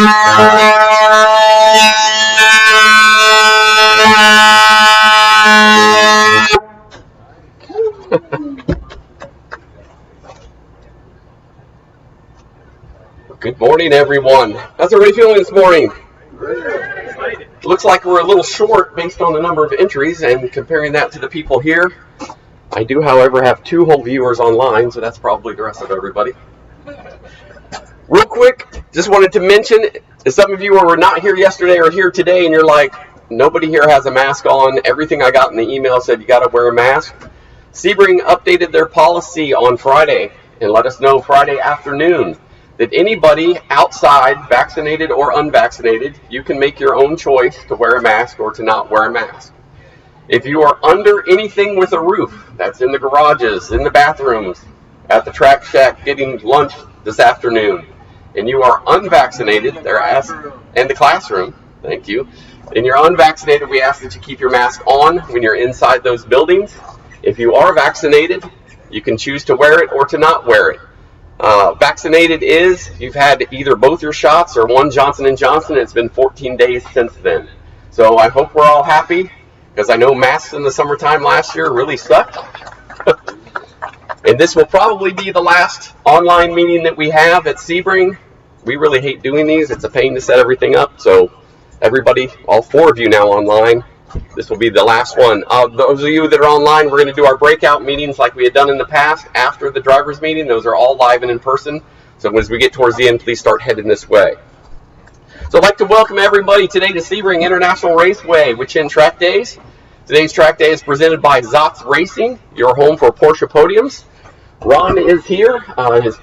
Good morning, everyone. How's everybody feeling this morning? Looks like we're a little short based on the number of entries, and comparing that to the people here. I do, however, have 2 whole viewers online, so that's probably the rest of everybody. Real quick, just wanted to mention, if some of you were not here yesterday or here today and you're like, nobody here has a mask on, everything I got in the email said you got to wear a mask. Sebring updated their policy on Friday and let us know Friday afternoon that anybody outside, vaccinated or unvaccinated, you can make your own choice to wear a mask or to not wear a mask. If you are under anything with a roof, that's in the garages, in the bathrooms, at the track shack getting lunch this afternoon, and you are unvaccinated, and the classroom, thank you, and you're unvaccinated, we ask that you keep your mask on when you're inside those buildings. If you are vaccinated, you can choose to wear it or to not wear it. Vaccinated is you've had either both your shots or one Johnson & Johnson. It's been 14 days since then. So I hope we're all happy, because I know masks in the summertime last year really sucked. And this will probably be the last online meeting that we have at Sebring. We really hate doing these. It's a pain to set everything up. So everybody, all 4 of you now online, this will be the last one. Those of you that are online, we're going to do our breakout meetings like we had done in the past after the drivers meeting. Those are all live and in person. So as we get towards the end, please start heading this way. So I'd like to welcome everybody today to Sebring International Raceway with Chin Track Days. Today's track day is presented by Zotz Racing, your home for Porsche podiums. Ron is here. His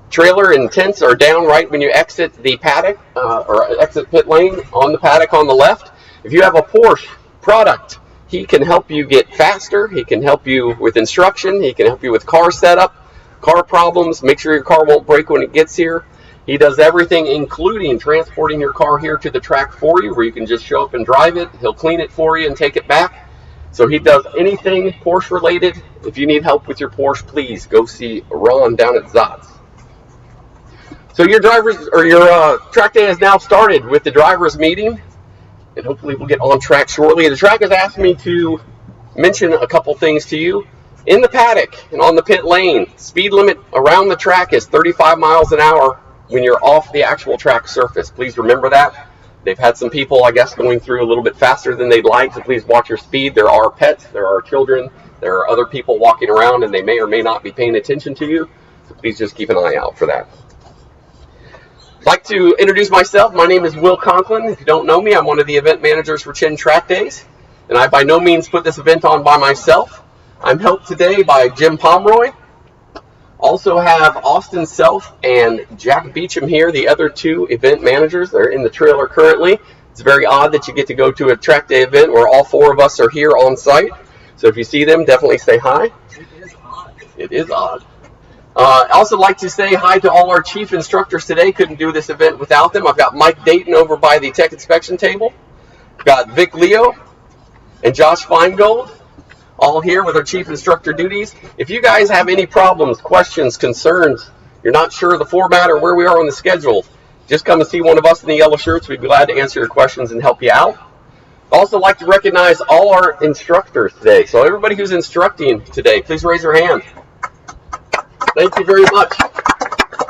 trailer and tents are down right when you exit the paddock or exit pit lane on the paddock on the left. If you have a Porsche product, he can help you get faster. He can help you with instruction. He can help you with car setup, car problems, make sure your car won't break when it gets here. He does everything, including transporting your car here to the track for you, where you can just show up and drive it. He'll clean it for you and take it back. So he does anything Porsche related. If you need help with your Porsche, please go see Ron down at Zotz. So your track day has now started with the drivers meeting, and hopefully we'll get on track shortly. The track has asked me to mention a couple things to you. In the paddock and on the pit lane, speed limit around the track is 35 miles an hour when you're off the actual track surface. Please remember that. They've had some people, I guess, going through a little bit faster than they'd like, so please watch your speed. There are pets, there are children, there are other people walking around, and they may or may not be paying attention to you, so please just keep an eye out for that. I'd like to introduce myself. My name is Will Conklin. If you don't know me, I'm one of the event managers for Chin Track Days, and I by no means put this event on by myself. I'm helped today by Jim Pomeroy. Also have Austin Self and Jack Beecham here, the other 2 event managers. They're in the trailer currently. It's very odd that you get to go to a track day event where all 4 of us are here on site. So if you see them, definitely say hi. It is odd. It is odd. I also like to say hi to all our chief instructors today. Couldn't do this event without them. I've got Mike Dayton over by the tech inspection table. I've got Vic Leo and Josh Feingold, all here with our chief instructor duties. If you guys have any problems, questions, concerns, you're not sure of the format or where we are on the schedule, just come and see one of us in the yellow shirts. We'd be glad to answer your questions and help you out. I'd also like to recognize all our instructors today. So everybody who's instructing today, please raise your hand. Thank you very much.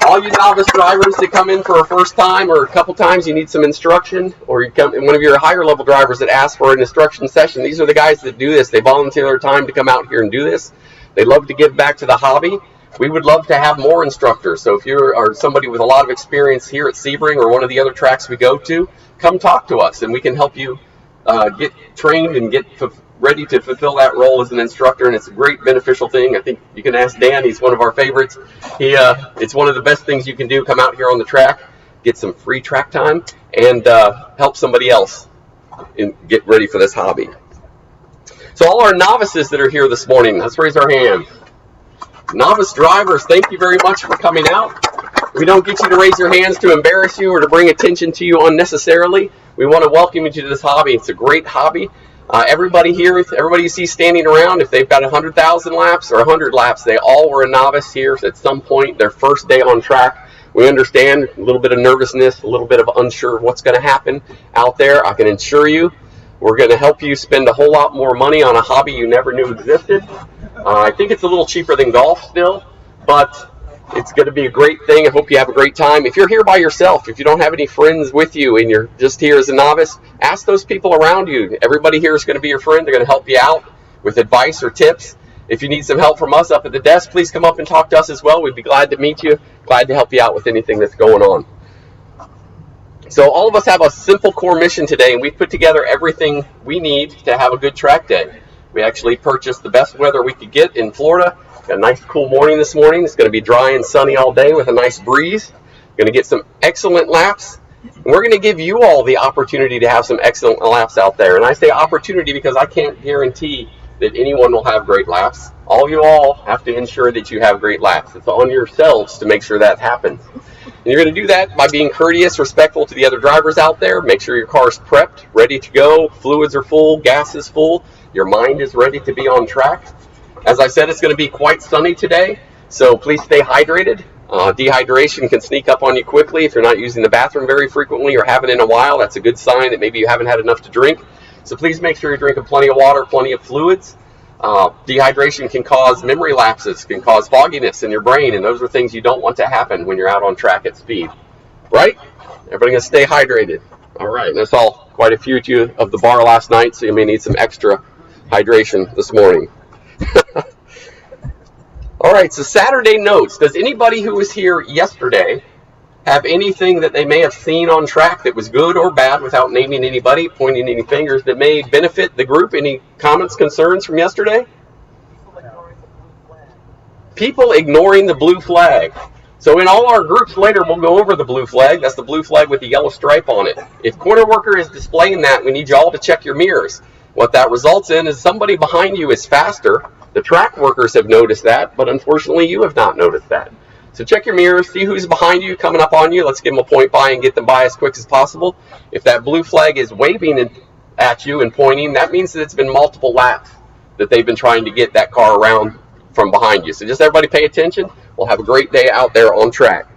All you novice drivers that come in for a first time or a couple times, you need some instruction, or you come one of your higher level drivers that ask for an instruction session. These are the guys that do this. They volunteer their time to come out here and do this. They love to give back to the hobby. We would love to have more instructors. So if you are somebody with a lot of experience here at Sebring or one of the other tracks we go to, come talk to us and we can help you get trained and get ready to fulfill that role as an instructor, and it's a great beneficial thing. I think you can ask Dan. He's one of our favorites. It's one of the best things you can do. Come out here on the track, get some free track time, and help somebody else and get ready for this hobby. So all our novices that are here this morning, let's raise our hands. Novice drivers, thank you very much for coming out. We don't get you to raise your hands to embarrass you or to bring attention to you unnecessarily. We want to welcome you to this hobby. It's a great hobby. Everybody here, everybody you see standing around, if they've got 100,000 laps or 100 laps, they all were a novice here at some point, their first day on track We understand a little bit of nervousness, a little bit of unsure of what's going to happen out there. I can assure you we're going to help you spend a whole lot more money on a hobby you never knew existed. I think it's a little cheaper than golf still, but it's going to be a great thing. I hope you have a great time. If you're here by yourself, if you don't have any friends with you and you're just here as a novice, ask those people around you. Everybody here is going to be your friend. They're going to help you out with advice or tips. If you need some help from us up at the desk, please come up and talk to us as well. We'd be glad to meet you, glad to help you out with anything that's going on. So all of us have a simple core mission today, and we've put together everything we need to have a good track day. We actually purchased the best weather we could get in Florida. Got a nice cool morning this morning. It's going to be dry and sunny all day with a nice breeze. Going to get some excellent laps. And we're going to give you all the opportunity to have some excellent laps out there. And I say opportunity because I can't guarantee that anyone will have great laps. All you all have to ensure that you have great laps. It's on yourselves to make sure that happens. And you're going to do that by being courteous, respectful to the other drivers out there. Make sure your car's prepped, ready to go. Fluids are full, gas is full. Your mind is ready to be on track. As I said, it's going to be quite sunny today, so please stay hydrated. Dehydration can sneak up on you quickly if you're not using the bathroom very frequently or haven't in a while. That's a good sign that maybe you haven't had enough to drink. So please make sure you're drinking plenty of water, plenty of fluids. Dehydration can cause memory lapses, can cause fogginess in your brain, and those are things you don't want to happen when you're out on track at speed. Right? Everybody going to stay hydrated. All right, and I saw quite a few of you of the bar last night, so you may need some extra hydration this morning. All right, so Saturday notes. Does anybody who was here yesterday have anything that they may have seen on track that was good or bad, without naming anybody, pointing any fingers, that may benefit the group? Any comments, concerns from yesterday? People ignoring the blue flag. So in all our groups later, we'll go over the blue flag. That's the blue flag with the yellow stripe on it. If corner worker is displaying that, we need you all to check your mirrors. What that results in is somebody behind you is faster. The track workers have noticed that, but unfortunately you have not noticed that. So check your mirrors, see who's behind you, coming up on you. Let's give them a point by and get them by as quick as possible. If that blue flag is waving at you and pointing, that means that it's been multiple laps that they've been trying to get that car around from behind you. So just everybody pay attention. We'll have a great day out there on track.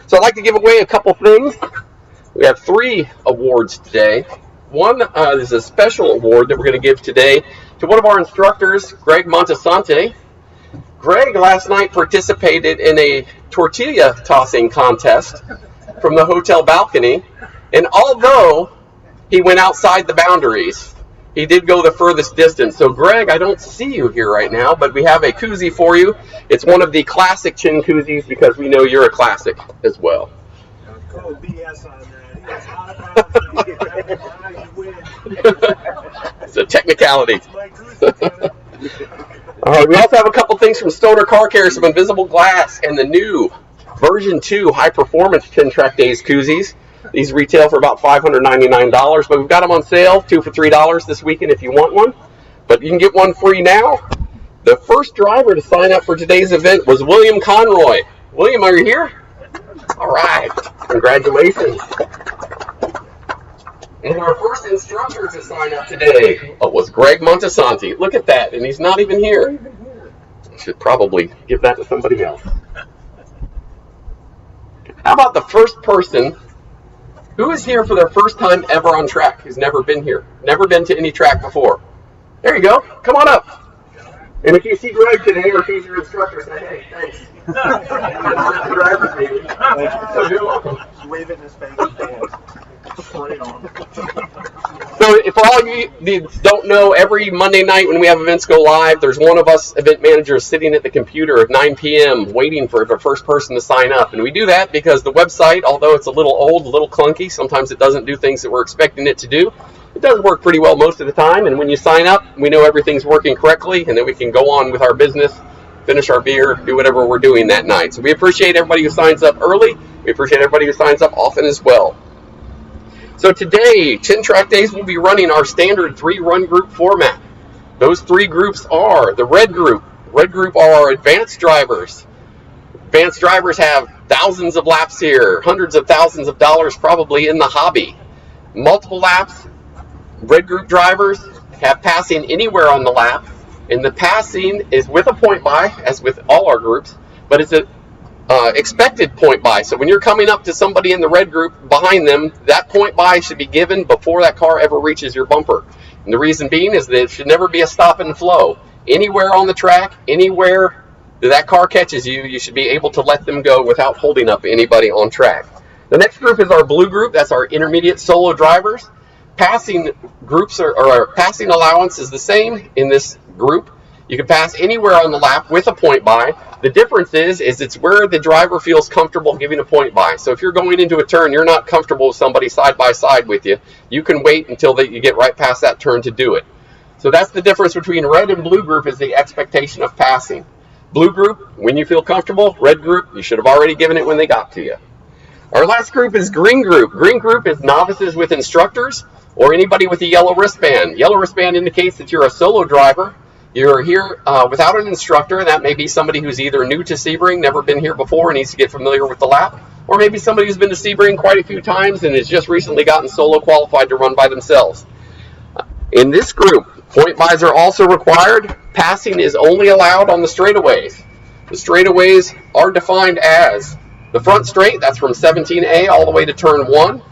So I'd like to give away a couple things. We have 3 awards today. One is a special award that we're going to give today to one of our instructors, Greg Montasante. Greg last night participated in a tortilla tossing contest from the hotel balcony, and although he went outside the boundaries, he did go the furthest distance. So Greg, I don't see you here right now, but we have a koozie for you. It's one of the classic chin koozies because we know you're a classic as well. Call BS on that. It's a technicality. We also have a couple things from Stoner Car Care, some invisible glass, and the new version 2 high performance 10 track days koozies. These retail for about $599, but we've got them on sale, 2 for $3 this weekend if you want one. But you can get one free now. The first driver to sign up for today's event was William Conroy. William, are you here? All right, congratulations. And our first instructor to sign up today was Greg Montasante. Look at that, and he's not even here. I should probably give that to somebody else. How about the first person who is here for their first time ever on track, who's never been here, never been to any track before? There you go. Come on up. And if you see Greg today, or if he's your instructor, say, hey, thanks. So you're welcome. Wave it in his face. So for all of you that don't know, every Monday night when we have events go live, there's one of us event managers sitting at the computer at 9 p.m. waiting for the first person to sign up. And we do that because the website, although it's a little old, a little clunky, sometimes it doesn't do things that we're expecting it to do. It does work pretty well most of the time. And when you sign up, we know everything's working correctly, and then we can go on with our business, finish our beer, do whatever we're doing that night. So we appreciate everybody who signs up early. We appreciate everybody who signs up often as well. So today, 10 track days, we'll be running our standard 3-run group format. Those 3 groups are the red group. Red group are our advanced drivers. Advanced drivers have thousands of laps here, hundreds of thousands of dollars probably in the hobby. Multiple laps. Red group drivers have passing anywhere on the lap. And the passing is with a point by, as with all our groups, but it's expected point buy. So when you're coming up to somebody in the red group behind them, that point buy should be given before that car ever reaches your bumper. And the reason being is that it should never be a stop and flow. Anywhere on the track, anywhere that car catches you, you should be able to let them go without holding up anybody on track. The next group is our blue group. That's our intermediate solo drivers. Passing groups or passing allowance is the same in this group. You can pass anywhere on the lap with a point buy. The difference is it's where the driver feels comfortable giving a point buy. So if you're going into a turn, you're not comfortable with somebody side by side with you, you can wait until you get right past that turn to do it. So that's the difference between red and blue group, is the expectation of passing. Blue group, when you feel comfortable. Red group, you should have already given it when they got to you. Our last group is green group. Green group is novices with instructors or anybody with a yellow wristband. Yellow wristband indicates that you're a solo driver. You're here without an instructor, and that may be somebody who's either new to Sebring, never been here before, and needs to get familiar with the lap, or maybe somebody who's been to Sebring quite a few times and has just recently gotten solo qualified to run by themselves. In this group, point buys are also required. Passing is only allowed on the straightaways. The straightaways are defined as the front straight, that's from 17A all the way to turn 1.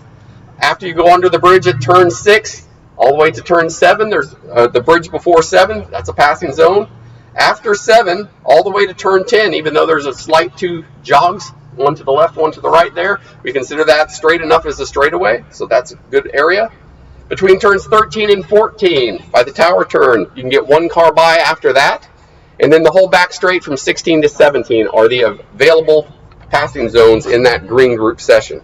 After you go under the bridge at turn 6, all the way to turn 7, there's the bridge before 7, that's a passing zone. After 7, all the way to turn 10, even though there's a slight 2 jogs, one to the left, one to the right there, we consider that straight enough as a straightaway, so that's a good area. Between turns 13 and 14, by the tower turn, you can get 1 car by after that. And then the whole back straight from 16 to 17 are the available passing zones in that green group session.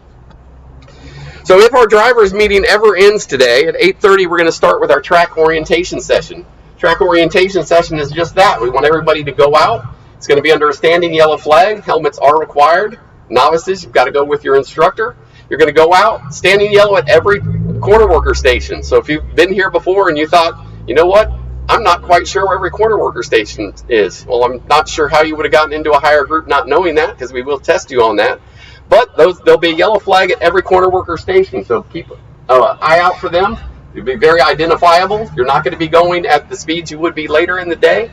So if our drivers meeting ever ends today, at 8:30 we're going to start with our track orientation session. Track orientation session is just that. We want everybody to go out. It's going to be under a standing yellow flag. Helmets are required. Novices, you've got to go with your instructor. You're going to go out standing yellow at every corner worker station. So if you've been here before and you thought, you know what, I'm not quite sure where every corner worker station is. Well, I'm not sure how you would have gotten into a higher group not knowing that, because we will test you on that. But there'll be a yellow flag at every corner worker station, so keep an eye out for them. You'll be very identifiable. You're not going to be going at the speeds you would be later in the day,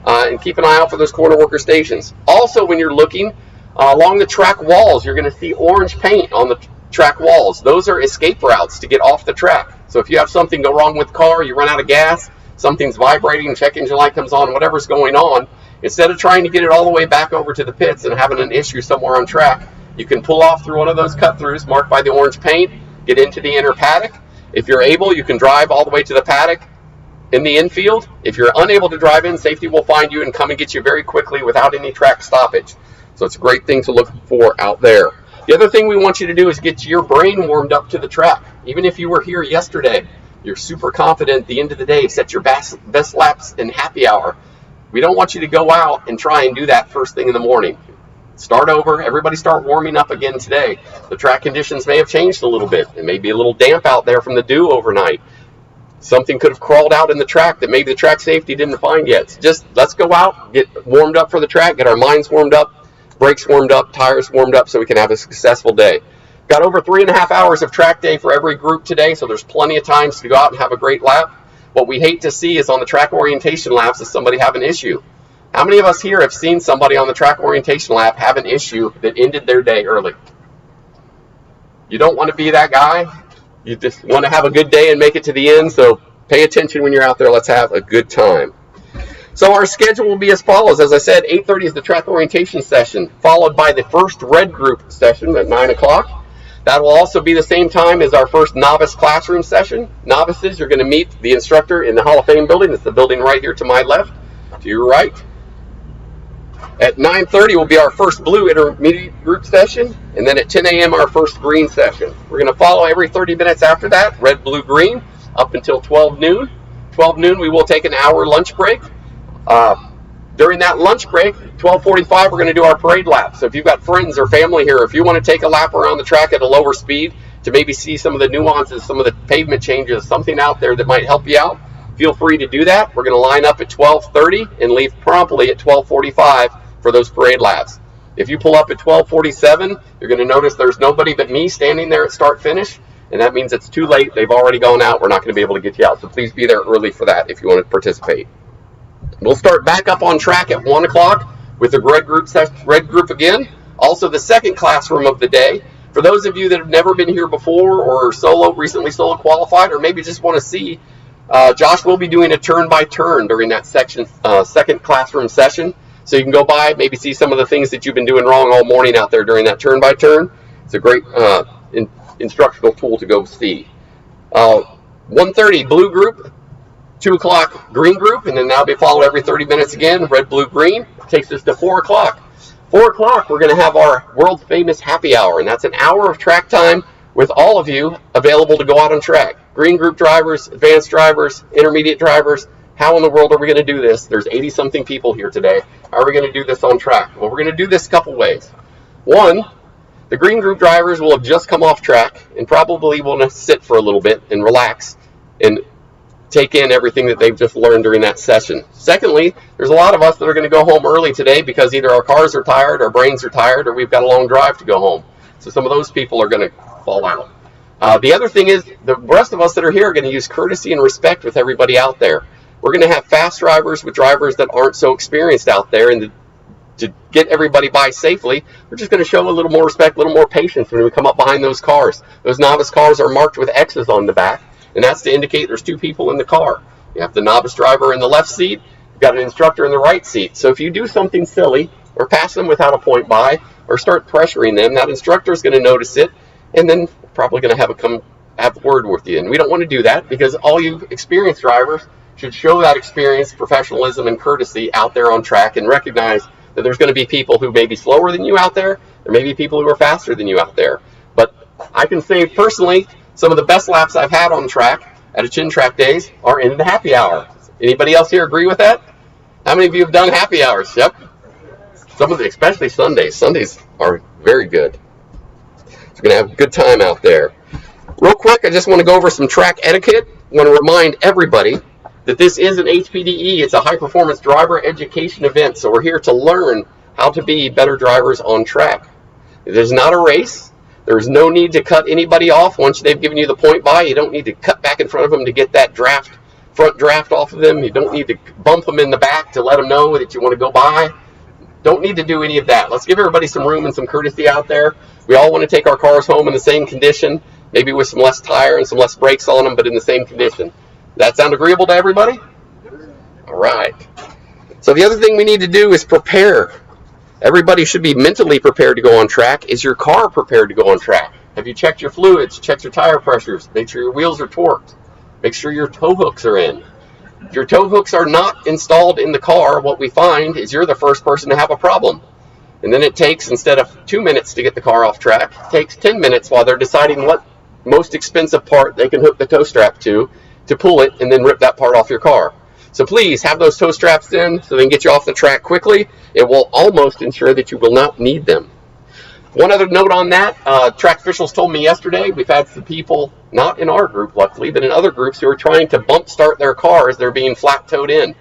and keep an eye out for those corner worker stations. Also, when you're looking along the track walls, you're going to see orange paint on the track walls. Those are escape routes to get off the track. So if you have something go wrong with the car, you run out of gas, something's vibrating, check engine light comes on, whatever's going on, instead of trying to get it all the way back over to the pits and having an issue somewhere on track, you can pull off through one of those cut-throughs marked by the orange paint, get into the inner paddock. If you're able, you can drive all the way to the paddock in the infield. If you're unable to drive in, safety will find you and come and get you very quickly without any track stoppage. So it's a great thing to look for out there. The other thing we want you to do is get your brain warmed up to the track. Even if you were here yesterday, you're super confident at the end of the day, set your best laps in happy hour. We don't want you to go out and try and do that first thing in the morning. Start over. Everybody start warming up again today. The track conditions may have changed a little bit. It may be a little damp out there from the dew overnight. Something could have crawled out in the track that maybe the track safety didn't find yet. So just let's go out, get warmed up for the track, get our minds warmed up, brakes warmed up, tires warmed up, so we can have a successful day. Got over 3.5 hours of track day for every group today, so there's plenty of times to go out and have a great lap. What we hate to see is on the track orientation laps is somebody have an issue. How many of us here have seen somebody on the track orientation lap have an issue that ended their day early? You don't want to be that guy. You just want to have a good day and make it to the end, so pay attention when you're out there. Let's have a good time. So our schedule will be as follows. As I said, 8:30 is the track orientation session, followed by the first red group session at 9 o'clock. That will also be the same time as our first novice classroom session. Novices, you're going to meet the instructor in the Hall of Fame building. It's the building right here to my left, to your right. At 9:30 will be our first blue intermediate group session, and then at 10 a.m. our first green session. We're going to follow every 30 minutes after that, red, blue, green, up until 12 noon. 12 noon we will take an hour lunch break. During that lunch break, 12:45 we're going to do our parade lap. So if you've got friends or family here, if you want to take a lap around the track at a lower speed to maybe see some of the nuances, some of the pavement changes, something out there that might help you out, feel free to do that. We're going to line up at 12:30 and leave promptly at 12:45 for those parade laps. If you pull up at 12:47, you're going to notice there's nobody but me standing there at start finish, and that means it's too late. They've already gone out. We're not going to be able to get you out. So please be there early for that if you want to participate. We'll start back up on track at 1 o'clock with the red group again. Also, the second classroom of the day, for those of you that have never been here before or recently solo qualified, or maybe just want to see, Josh will be doing a turn-by-turn during that second classroom session. So you can go by, maybe see some of the things that you've been doing wrong all morning out there during that turn-by-turn. It's a great instructional tool to go see. 1:30 blue group, 2 o'clock green group, and then that'll be followed every 30 minutes again, red, blue, green. Takes us to 4 o'clock. 4 o'clock, we're going to have our world famous happy hour, and that's an hour of track time with all of you available to go out on track. Green group drivers, advanced drivers, intermediate drivers. How in the world are we going to do this? There's 80-something people here today. How are we going to do this on track? Well, we're going to do this a couple ways. One, the green group drivers will have just come off track and probably want to sit for a little bit and relax and take in everything that they've just learned during that session. Secondly, there's a lot of us that are going to go home early today because either our cars are tired, our brains are tired, or we've got a long drive to go home. So some of those people are going to fall out. The other thing is the rest of us that are here are going to use courtesy and respect with everybody out there. We're going to have fast drivers with drivers that aren't so experienced out there, and to get everybody by safely, we're just going to show a little more respect, a little more patience when we come up behind those cars. Those novice cars are marked with X's on the back, and that's to indicate there's 2 people in the car. You have the novice driver in the left seat, you've got an instructor in the right seat. So if you do something silly, or pass them without a point by, or start pressuring them, that instructor is going to notice it, and then probably going to have a word with you. And we don't want to do that, because all you experienced drivers should show that experience, professionalism, and courtesy out there on track, and recognize that there's going to be people who may be slower than you out there. There may be people who are faster than you out there. But I can say personally, some of the best laps I've had on track at a Chin Track Days are in the happy hour. Anybody else here agree with that? How many of you have done happy hours? Yep. Some of the, especially Sundays. Sundays are very good. So we're going to have a good time out there. Real quick, I just want to go over some track etiquette. I want to remind everybody that this is an HPDE. It's a high-performance driver education event, so we're here to learn how to be better drivers on track. It is not a race. There's no need to cut anybody off once they've given you the point by. You don't need to cut back in front of them to get that front draft off of them. You don't need to bump them in the back to let them know that you want to go by. Don't need to do any of that. Let's give everybody some room and some courtesy out there. We all want to take our cars home in the same condition, maybe with some less tire and some less brakes on them, but in the same condition. That sound agreeable to everybody? All right. So the other thing we need to do is prepare. Everybody should be mentally prepared to go on track. Is your car prepared to go on track? Have you checked your fluids, checked your tire pressures, make sure your wheels are torqued, make sure your tow hooks are in. If your tow hooks are not installed in the car, what we find is you're the first person to have a problem. And then it takes, instead of 2 minutes to get the car off track, it takes 10 minutes while they're deciding what most expensive part they can hook the tow strap to pull it and then rip that part off your car. So please have those tow straps in so they can get you off the track quickly. It will almost ensure that you will not need them. One other note on that, track officials told me yesterday, we've had some people, not in our group luckily, but in other groups, who are trying to bump start their car as they're being flat towed in.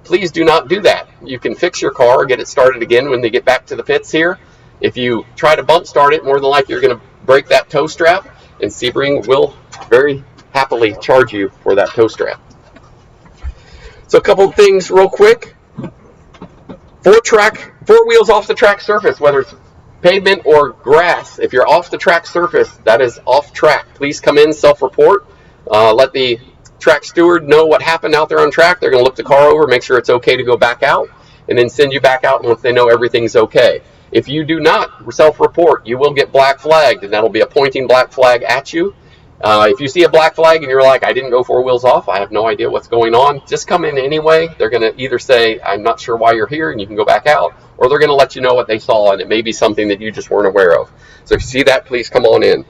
Please do not do that. You can fix your car or get it started again when they get back to the pits here. If you try to bump start it, more than likely you're going to break that tow strap, and Sebring will very happily charge you for that tow strap. So a couple of things real quick. Four wheels off the track surface, whether it's pavement or grass. If you're off the track surface, that is off track. Please come in, self-report. Let the track steward know what happened out there on track. They're going to look the car over, make sure it's okay to go back out, and then send you back out once they know everything's okay. If you do not self-report, you will get black flagged, and that'll be a pointing black flag at you. If you see a black flag and you're like, I didn't go 4 wheels off, I have no idea what's going on, just come in anyway. They're going to either say, I'm not sure why you're here, and you can go back out, or they're going to let you know what they saw, and it may be something that you just weren't aware of. So if you see that, please come on in.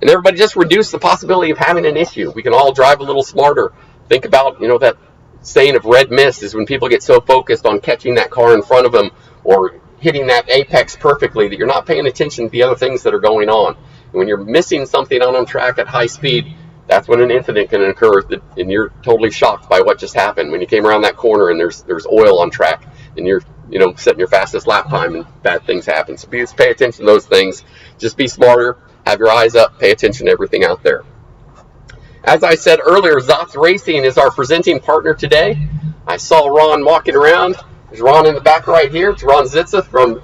And everybody, just reduce the possibility of having an issue. We can all drive a little smarter. Think about, that saying of red mist is when people get so focused on catching that car in front of them or hitting that apex perfectly that you're not paying attention to the other things that are going on. And when you're missing something out on track at high speed, that's when an incident can occur, and you're totally shocked by what just happened. When you came around that corner and there's oil on track, and you're setting your fastest lap time, and bad things happen. So please pay attention to those things. Just be smarter. Have your eyes up. Pay attention to everything out there. As I said earlier, Zotz Racing is our presenting partner today. I saw Ron walking around. There's Ron in the back right here. It's Ron Zitza from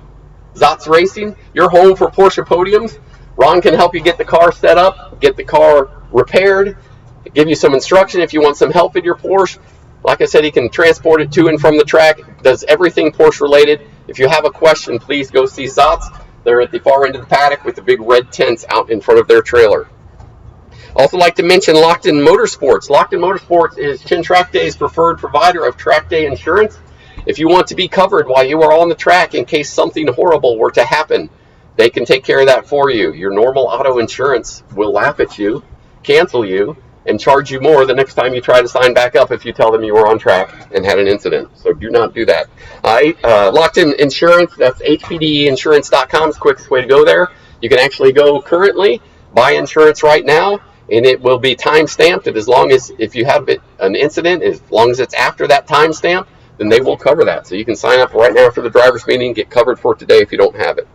Zotz Racing, your home for Porsche podiums. Ron can help you get the car set up, get the car repaired, give you some instruction if you want some help in your Porsche. Like I said, he can transport it to and from the track, does everything Porsche related. If you have a question, please go see Zotz. They're at the far end of the paddock with the big red tents out in front of their trailer. Also like to mention Locked In Motorsports. Locked In Motorsports is Chin Track Day's preferred provider of track day insurance. If you want to be covered while you are on the track in case something horrible were to happen, they can take care of that for you. Your normal auto insurance will laugh at you, cancel you, and charge you more the next time you try to sign back up if you tell them you were on track and had an incident. So do not do that. Locked In Insurance, that's hpdinsurance.com is the quickest way to go there. You can actually go currently, buy insurance right now, and it will be time stamped. And as long as, if you have an incident, as long as it's after that time stamp, then they will cover that. So you can sign up right now for the driver's meeting, get covered for today if you don't have it.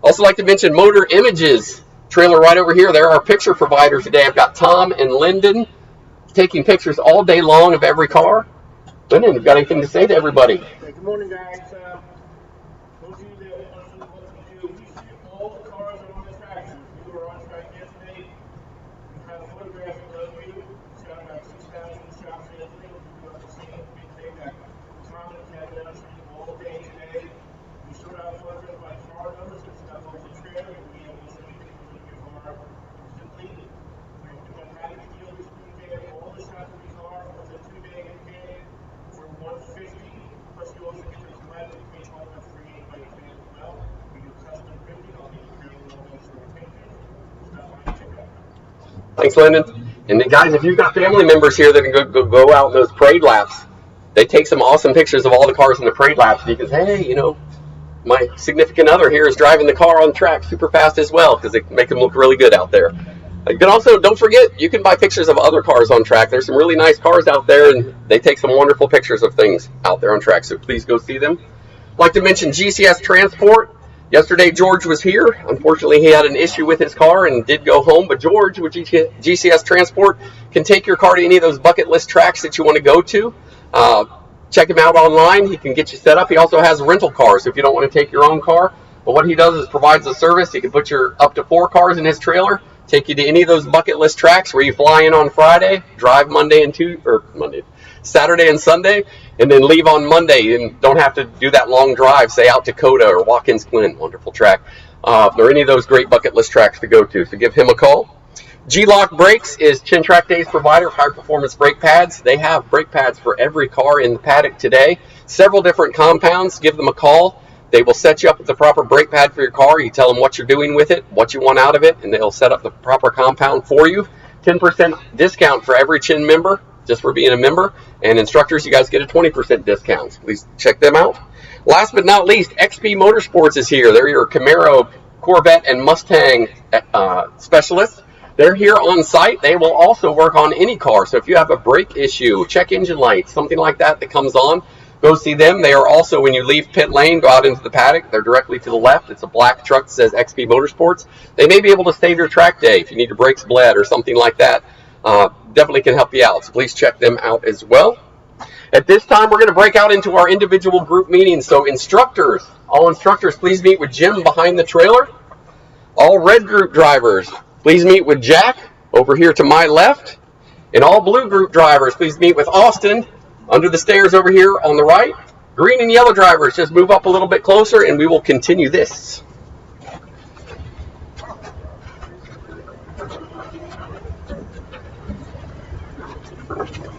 Also like to mention Motor Images. Trailer right over here. They're our picture provider today. I've got Tom and Lyndon taking pictures all day long of every car. Lyndon, you've got anything to say to everybody? Good morning, guys. Those of you that understand what we do, we see all the cars that are on the track. If you were on track yesterday, we have a photograph of you. It's got about 6,000 shots yesterday. We have the same big thing that Tom and Ted have done all day today. We sort out photographs by car numbers and stuff over the trailer. We have this everything from your car completely. We're having to deal with all the shots of the car was a 2-day campaign for 150. Plus, you also get the collateral paint all that's created by your fan as well. We do custom printing. I'll be creating all those sort of pictures. Stuff on Etiquette. Thanks, Lyndon. And then, guys, if you've got family members here that can go out in those parade laps, they take some awesome pictures of all the cars in the parade laps. And you can say, hey, you know, my significant other here is driving the car on track super fast as well, because it make them look really good out there. You can also, don't forget, you can buy pictures of other cars on track. There's some really nice cars out there, and they take some wonderful pictures of things out there on track, so please go see them. I'd like to mention GCS Transport. Yesterday, George was here. Unfortunately, he had an issue with his car and did go home, but George with GCS Transport can take your car to any of those bucket list tracks that you want to go to. Check him out online. He can get you set up. He also has rental cars if you don't want to take your own car. But what he does is provides a service. He can put your up to 4 cars in his trailer, take you to any of those bucket list tracks where you fly in on Friday, drive Saturday and Sunday, and then leave on Monday and don't have to do that long drive, say out to Coda or Watkins Glen, wonderful track, or any of those great bucket list tracks to go to. So give him a call. GLock Brakes is Chin Track Day's provider of high-performance brake pads. They have brake pads for every car in the paddock today. Several different compounds. Give them a call. They will set you up with the proper brake pad for your car. You tell them what you're doing with it, what you want out of it, and they'll set up the proper compound for you. 10% discount for every Chin member, just for being a member. And instructors, you guys get a 20% discount. So please check them out. Last but not least, XP Motorsports is here. They're your Camaro, Corvette, and Mustang specialists. They're here on site. They will also work on any car. So if you have a brake issue, check engine lights, something like that comes on, go see them. They are also, when you leave pit lane, go out into the paddock. They're directly to the left. It's a black truck that says XP Motorsports. They may be able to save your track day if you need your brakes bled or something like that. Definitely can help you out. So please check them out as well. At this time, we're going to break out into our individual group meetings. So instructors, all instructors, please meet with Jim behind the trailer. All red group drivers, please meet with Jack over here to my left. And all blue group drivers, please meet with Austin under the stairs over here on the right. Green and yellow drivers, just move up a little bit closer and we will continue this.